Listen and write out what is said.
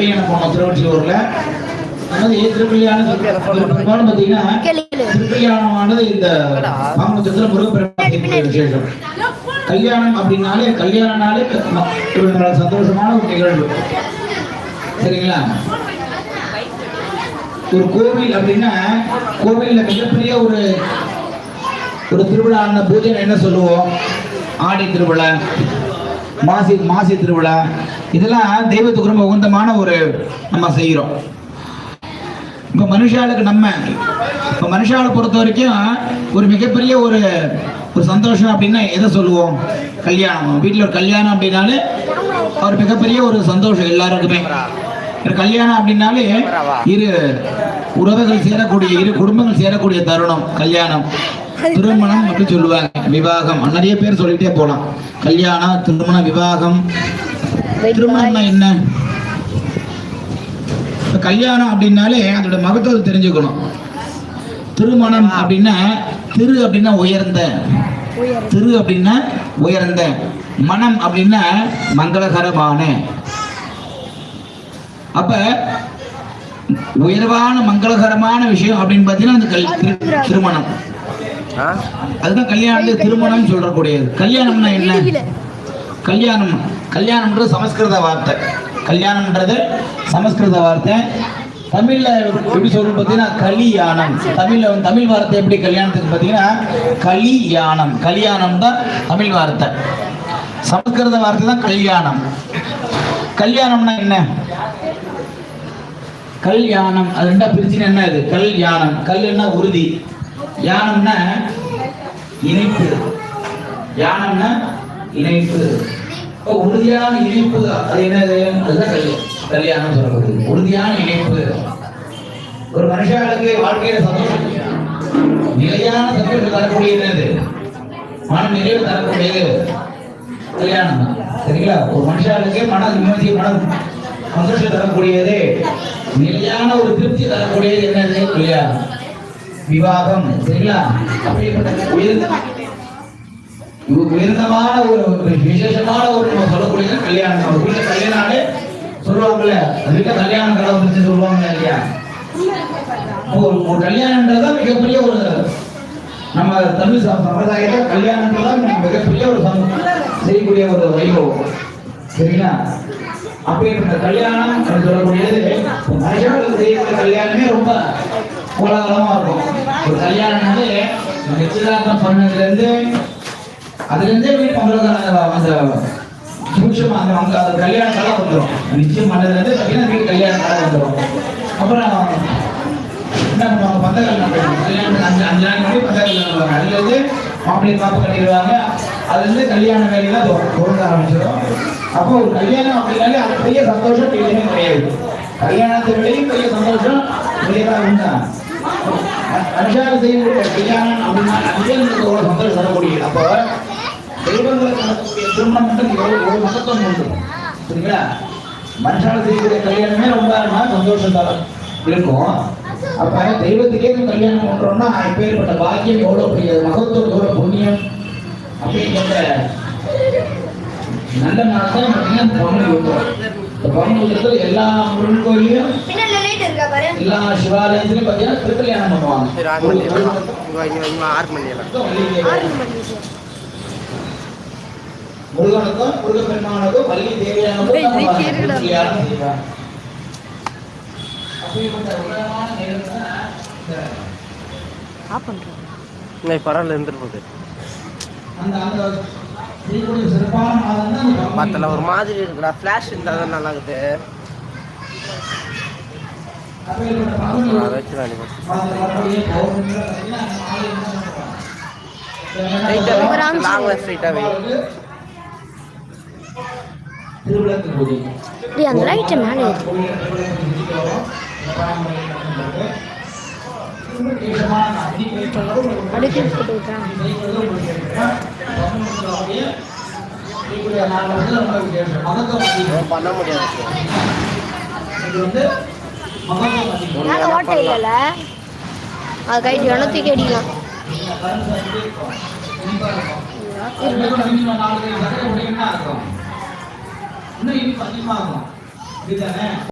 திருக்கல்யாணம் போனோம் திருவொற்றியூர்ல. அதாவது திருக்கல்யாணம் பார்த்தீங்கன்னா திருக்கல்யாணமானது இந்த மாமல்லபுரத்துல முருகப்பெருமான் விசேஷம். கல்யாணம் அப்படின்னாலே கல்யாணனாலே சந்தோஷமான ஒரு நிகழ்வு. சரிங்களா? ஒரு கோவில் அப்படின்னா கோவில்ல மிகப்பெரிய ஒரு திருவிழா பூஜை என்ன சொல்லுவோம்? ஆடி திருவிழா, மாசி திருவிழா, இதெல்லாம் தெய்வத்துக்கு ரொம்ப உகந்தமான ஒரு நம்ம செய்கிறோம். இப்போ மனுஷாலை பொறுத்த வரைக்கும் ஒரு மிகப்பெரிய ஒரு சந்தோஷம் அப்படின்னா எதை சொல்லுவோம்? கல்யாணம். வீட்டில் ஒரு கல்யாணம் அப்படின்னாலே ஒரு மிகப்பெரிய ஒரு சந்தோஷம் எல்லாருக்குமே. கல்யாணம் அப்படின்னாலே இரு உறவுகள் சேரக்கூடிய, இரு குடும்பங்கள் சேரக்கூடிய தருணம் கல்யாணம். திருமணம் அப்படி சொல்லுவாங்க, விவாகம் நிறைய பேர் சொல்லிட்டே போலாம். கல்யாணம், திருமணம், விவாகம். திருமணம்னா என்ன? கல்யாணம் அப்படின்னாலே அதோட மகத்துவம் தெரிஞ்சுக்கணும். திருமணம் அப்படின்னா திரு அப்படின்னா உயர்ந்த, திரு அப்படின்னா உயர்ந்த, மனம் அப்படின்னா மங்களகரமான. அப்ப உயர்வான மங்களகரமான விஷயம் அப்படின்னு பார்த்தீங்கன்னா அந்த திருமணம். அதுதான் கல்யாணத்துக்கு திருமணம் சொல்றக்கூடியது. கல்யாணம்னா என்ன? கல்யாணம்ன்றது சமஸ்கிருத வார்த்தை. கல்யாணம்ன்றது சமஸ்கிருத வார்த்தை. தமிழ்ல எப்படி சொல்றது பார்த்தீங்கன்னா கலியாணம். தமிழ் வார்த்தை எப்படி கல்யாணத்துக்கு பார்த்தீங்கன்னா கலியாணம். கல்யாணம் தான் தமிழ் வார்த்தை. சமஸ்கிருத வார்த்தை தான் கல்யாணம். கல்யாணம்னா என்ன? கல்யாணம் அது ரெண்டா பிரிச்சுன்னா என்ன? இது கல்யாணம். கல்லுன்னா உறுதி, யானம்னா இணைப்பு. யானம்னா இணைப்பு, உறுதியான இணைப்பு. அது என்னது? அதுதான் கல்யாணம் சொல்லப்படுது. உறுதியான இணைப்பு. ஒரு மனுஷனுக்கு வாழ்க்கையில சந்தோஷம், நிலையான சந்தோஷம் தரக்கூடியது என்னது? மன நிறைவு தரக்கூடியது கல்யாணம் தான். சரிங்களா? ஒரு மனுஷனுக்கு மன நிம்மதி, மன சந்தோஷம் தரக்கூடியது, நிலையான ஒரு திருப்தி தரக்கூடியது என்னது? கல்யாணம், விவாகம். சரிங்களா? உயர்ந்தமான ஒரு விசேஷமான ஒரு நம்ம சொல்லக்கூடியது கல்யாணம். ஒரு வீட்டுல கல்யாணம் சொல்லுவாங்கல்ல, வீட்டுல கல்யாணம் கலந்து சொல்லுவாங்க இல்லையா? ஒரு கல்யாணம்ன்றதான் மிகப்பெரிய ஒரு நம்ம தமிழ் சம்பிரதாயத்தில் கல்யாணம்ன்றதான் மிகப்பெரிய ஒரு செய்யக்கூடிய ஒரு வைபவம். சரிங்களா? அப்படிப்பட்ட கல்யாணம் சொல்லக்கூடியது மனுஷங்களுக்கு செய்யக்கூடிய கல்யாணமே ரொம்ப கோலாகலமா இருக்கும். ஒரு கல்யாணம்னாலே நிச்சயதார்த்தம் பண்ணதுலேருந்து அதுலேருந்தே வீட்டு அந்த சூட்சமா அந்த கல்யாண காலம் வந்துடும். நிச்சயம் பண்ணதுலேருந்து பார்த்தீங்கன்னா வீட்டு கல்யாண காலம் வந்துடும். அப்புறம் என்ன பண்ணுவாங்க? பந்த கல்யாணம். கல்யாணம் 5 நாள் முன்னாடி பந்த கல்யாணம் பண்ணுவாங்க. அதுலேருந்து மாப்பிள்ளை காப்பு கட்டிடுவாங்க. அதுலேருந்து கல்யாண வேலையெல்லாம் தொடங்க ஆரம்பிச்சிடும். அப்போ ஒரு கல்யாணம் அப்படின்னாலே அது பெரிய சந்தோஷம் எதுவுமே கிடையாது. கல்யாணத்தை விடையும் பெரிய சந்தோஷம் பெரியதாக உண்டா? மனுஷால செய்யக்கூடிய கல்யாணம் அப்படின்னா அதுவே நமக்கு எவ்வளோ சந்தோஷம் தரக்கூடியது. அப்போ தெய்வங்களுக்கு நடக்கக்கூடிய திருமணம் மட்டும் எவ்வளோ மகத்துவம் உண்டு. சரிங்களா? மனுஷால செய்யக்கூடிய கல்யாணமே ரொம்ப சந்தோஷம் தர இருக்கும். அப்ப தெய்வத்துக்கே கல்யாணம் பண்றோம்னா எப்பேற்பட்ட பாக்கியம், எவ்வளோ பெரிய மகத்துவம், எவ்வளோ புண்ணியம் அப்படிங்கிற நல்ல நாள் தான் பார்த்தீங்கன்னா பங்குனி உத்திரம். பங்குனி உத்திரத்தில் எல்லா முருகன் கோயிலையும் எல்லா சிவாலயத்திலையும் பார்த்தீங்கன்னா திருக்கல்யாணம் பண்ணுவாங்க. முருகனுக்கும் முருகப்பெருமானுக்கும் வள்ளி தேவையானதும் கல்யாணம் செய்வாங்க. பரவாயில்ல இருந்துட்டு மற்ற ஒரு மாதிரி இருக்குடா. ஃபிளாஷ் இருந்தால் தான் நல்லா இருக்குது. அந்த லைட் மேலே பண்ண முடியாது. ஓட்டை இல்லைல்ல, அது கைட்டு வேணா தூக்கி அடிக்கலாம். இன்னும் அதிகமாகும்.